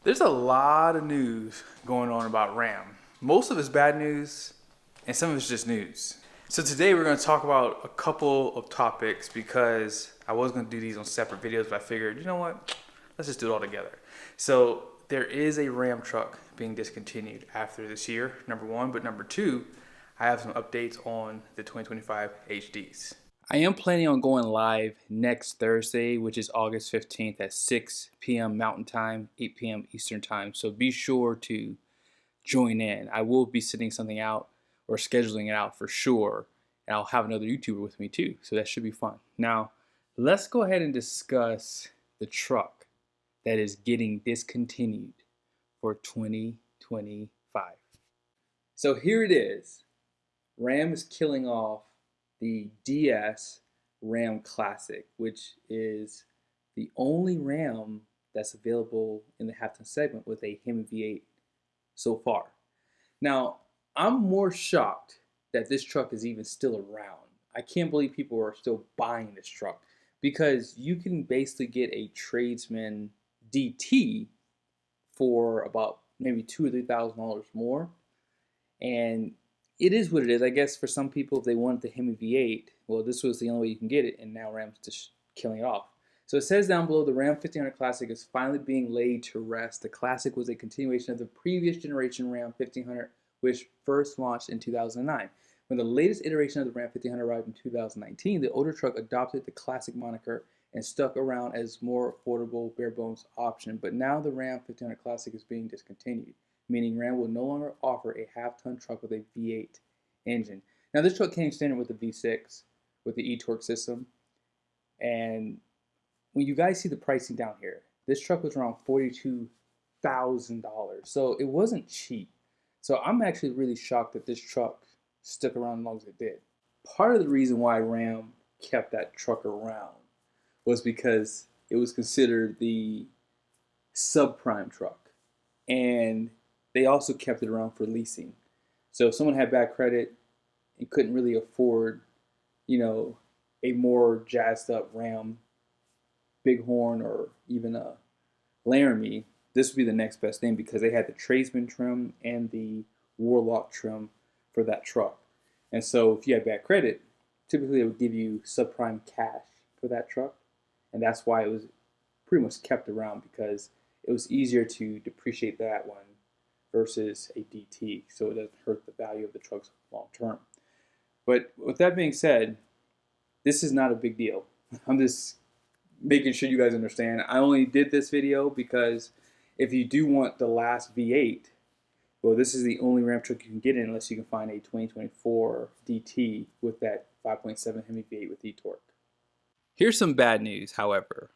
There's a lot of news going on about RAM. Most of it's bad news, and some of it's just news. So today we're going to talk about a couple of topics because I was going to do these on separate videos, but I figured, you know what? Let's just do it all together. So there is a RAM truck being discontinued after this year, number one. But number two, I have some updates on the 2025 HDs. I am planning on going live next Thursday, which is August 15th at 6 p.m. Mountain Time, 8 p.m. Eastern Time. So be sure to join in. I will be sending something out or scheduling it out for sure. And I'll have another YouTuber with me too. So that should be fun. Now, let's go ahead and discuss the truck that is getting discontinued for 2025. So here it is. RAM is killing off the DS RAM Classic, which is the only RAM that's available in the half-ton segment with a Hemi V8 so far. Now, I'm more shocked that this truck is even still around. I can't believe people are still buying this truck because you can basically get a tradesman DT for about maybe $2,000 or $3,000 more, and it is what it is. I guess for some people, if they wanted the Hemi V8, well, this was the only way you can get it, and now Ram's just killing it off. So it says down below, the Ram 1500 Classic is finally being laid to rest. The Classic was a continuation of the previous generation Ram 1500, which first launched in 2009. When the latest iteration of the Ram 1500 arrived in 2019, the older truck adopted the Classic moniker and stuck around as more affordable, bare-bones option. But now the Ram 1500 Classic is being discontinued, meaning Ram will no longer offer a half-ton truck with a V8 engine. Now this truck came standard with the V6, with the e-torque system, and when you guys see the pricing down here, this truck was around $42,000, so it wasn't cheap. So I'm actually really shocked that this truck stuck around as long as it did. Part of the reason why Ram kept that truck around was because it was considered the subprime truck, and they also kept it around for leasing. So if someone had bad credit and couldn't really afford, a more jazzed up Ram Bighorn or even a Laramie, this would be the next best thing because they had the tradesman trim and the Warlock trim for that truck. And so if you had bad credit, typically it would give you subprime cash for that truck. And that's why it was pretty much kept around, because it was easier to depreciate that one versus a DT, so it doesn't hurt the value of the trucks long term. But with that being said, this is not a big deal. I'm just making sure you guys understand. I only did this video because if you do want the last V8, well, this is the only Ram truck you can get in unless you can find a 2024 DT with that 5.7 Hemi V8 with e-torque. Here's some bad news, however.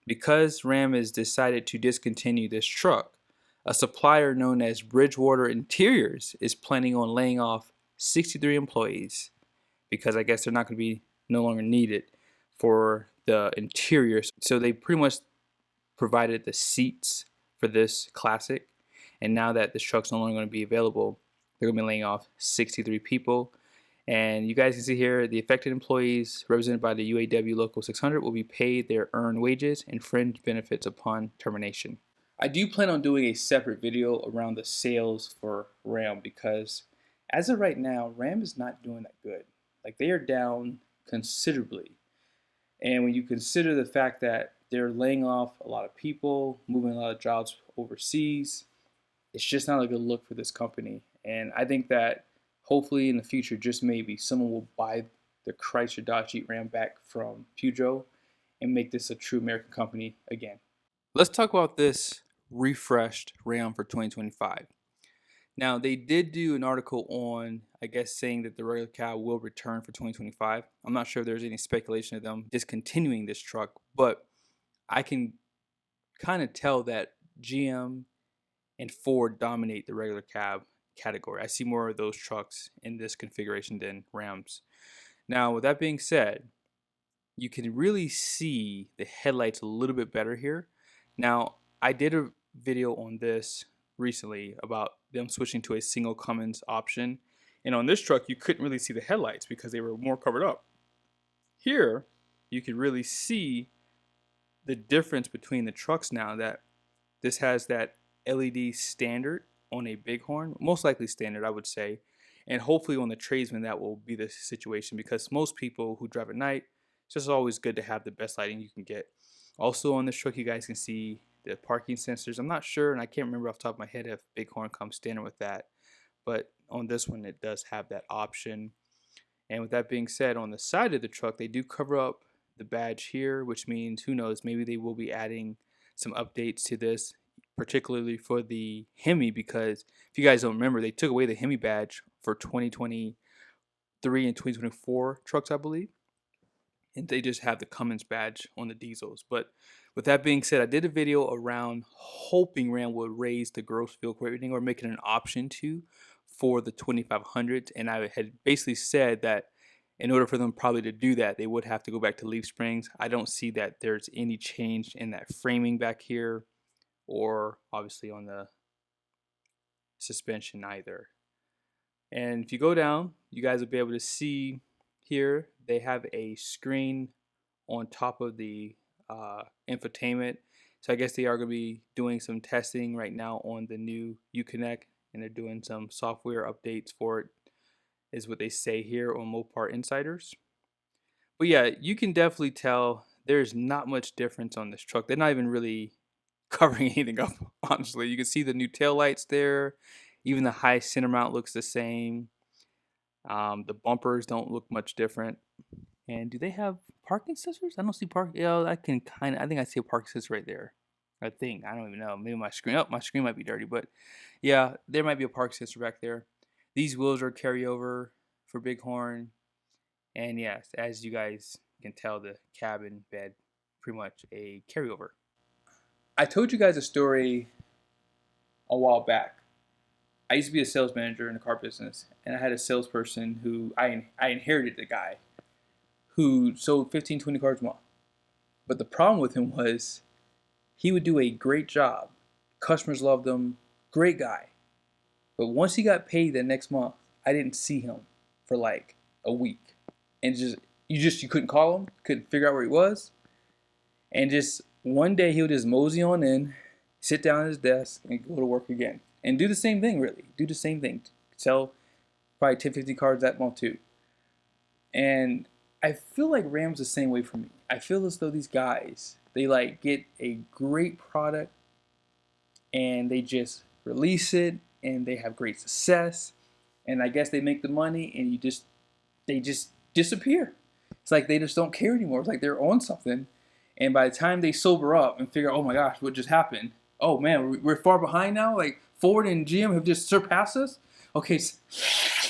Because Ram has decided to discontinue this truck, a supplier known as Bridgewater Interiors is planning on laying off 63 employees because I guess they're not going to be no longer needed for the interiors. So they pretty much provided the seats for this Classic, and now that this truck's no longer going to be available, they're going to be laying off 63 people. And you guys can see here, the affected employees represented by the UAW Local 600 will be paid their earned wages and fringe benefits upon termination. I do plan on doing a separate video around the sales for Ram because as of right now, Ram is not doing that good. Like, they are down considerably. And when you consider the fact that they're laying off a lot of people, moving a lot of jobs overseas, it's just not a good look for this company. And I think that hopefully in the future, just maybe, someone will buy the Chrysler Dodge Jeep Ram back from Peugeot and make this a true American company again. Let's talk about this refreshed Ram for 2025. Now, they did do an article on, I guess, saying that the regular cab will return for 2025. I'm not sure if there's any speculation of them discontinuing this truck, but I can kind of tell that GM and Ford dominate the regular cab category. I see more of those trucks in this configuration than Rams. Now, with that being said, you can really see the headlights a little bit better here. Now, I did a video on this recently about them switching to a single Cummins option, and on this truck you couldn't really see the headlights because they were more covered up. Here you can really see the difference between the trucks now, that this has that LED standard on a Bighorn, most likely standard, I would say. And hopefully on the tradesman, that will be the situation, because most people who drive at night, it's just always good to have the best lighting you can get. Also on this truck, you guys can see the parking sensors. I'm not sure, and I can't remember off the top of my head if Bighorn comes standard with that, but on this one, it does have that option. And with that being said, on the side of the truck, they do cover up the badge here, which means, who knows, maybe they will be adding some updates to this, particularly for the Hemi, because if you guys don't remember, they took away the Hemi badge for 2023 and 2024 trucks, I believe. And they just have the Cummins badge on the diesels. But with that being said, I did a video around hoping Ram would raise the gross vehicle rating or make it an option to for the 2500s. And I had basically said that in order for them probably to do that, they would have to go back to leaf springs. I don't see that there's any change in that framing back here, or obviously on the suspension either. And if you go down, you guys will be able to see here they have a screen on top of the infotainment. So I guess they are going to be doing some testing right now on the new Uconnect, and they're doing some software updates for it, is what they say here on Mopar Insiders. But yeah, you can definitely tell there's not much difference on this truck. They're not even really covering anything up, honestly. You can see the new tail lights there. Even the high center mount looks the same. The bumpers don't look much different. And do they have parking sensors? I don't see park. Yeah, I think I see a parking sensor right there. I think. I don't even know. Maybe my screen. Oh, my screen might be dirty, but yeah, there might be a park sensor back there. These wheels are carryover for Bighorn. And yes, as you guys can tell, the cabin bed pretty much a carryover. I told you guys a story a while back. I used to be a sales manager in the car business, and I had a salesperson who I inherited the guy who sold 15, 20 cars a month. But the problem with him was he would do a great job. Customers loved him, great guy. But once he got paid the next month, I didn't see him for like a week. And you couldn't call him, couldn't figure out where he was. And just one day he would just mosey on in, sit down at his desk, and go to work again. And do the same thing, really. Do the same thing. Sell probably 10, 50 cars that month too. And I feel like Ram's the same way for me. I feel as though these guys, they like get a great product and they just release it and they have great success. And I guess they make the money and they just disappear. It's like they just don't care anymore. It's like they're on something. And by the time they sober up and figure out, oh my gosh, what just happened? Oh man, we're far behind now. Like Ford and GM have just surpassed us. Okay,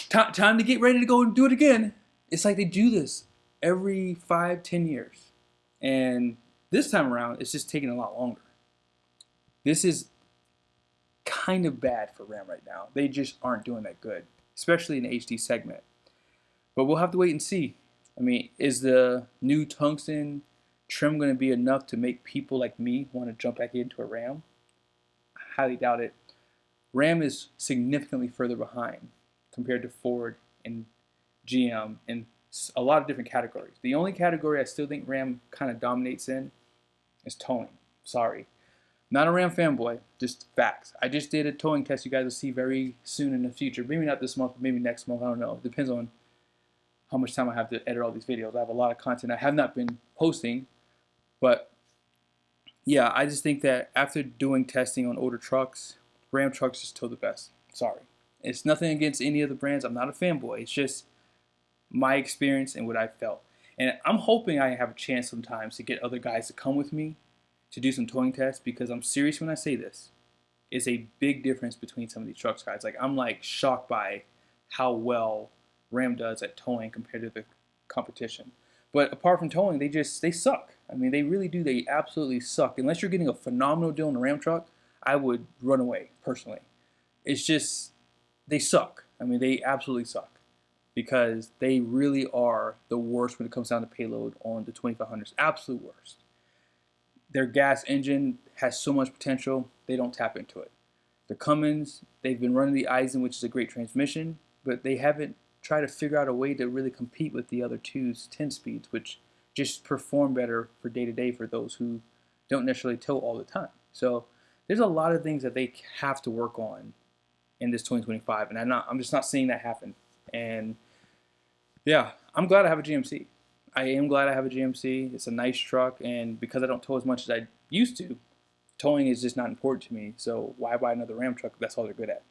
time to get ready to go and do it again. It's like they do this every 5, 10 years. And this time around, it's just taking a lot longer. This is kind of bad for Ram right now. They just aren't doing that good, especially in the HD segment. But we'll have to wait and see. I mean, is the new tungsten trim going to be enough to make people like me want to jump back into a Ram? I highly doubt it. Ram is significantly further behind compared to Ford and GM in a lot of different categories. The only category I still think Ram kind of dominates in is towing. Sorry. Not a Ram fanboy, just facts. I just did a towing test you guys will see very soon in the future. Maybe not this month, maybe next month, I don't know. It depends on how much time I have to edit all these videos. I have a lot of content I have not been posting, but yeah, I just think that after doing testing on older trucks, Ram trucks is still the best. Sorry. It's nothing against any of the brands. I'm not a fanboy. It's just my experience and what I felt. And I'm hoping I have a chance sometimes to get other guys to come with me to do some towing tests, because I'm serious when I say this. It's a big difference between some of these trucks guys. Like, I'm like shocked by how well Ram does at towing compared to the competition. But apart from towing, they suck. I mean, they really do. They absolutely suck. Unless you're getting a phenomenal deal on a Ram truck, I would run away personally. It's just, they suck. I mean, they absolutely suck, because they really are the worst when it comes down to payload on the 2500s. Absolute worst. Their gas engine has so much potential, they don't tap into it. The Cummins, they've been running the Eisen, which is a great transmission, but they haven't tried to figure out a way to really compete with the other two's 10 speeds, which just perform better for day-to-day for those who don't necessarily tow all the time. So There's a lot of things that they have to work on in this 2025, and I'm just not seeing that happen. And yeah, I'm glad I have a GMC. I am glad I have a GMC. It's a nice truck, and because I don't tow as much as I used to, towing is just not important to me. So why buy another Ram truck if that's all they're good at?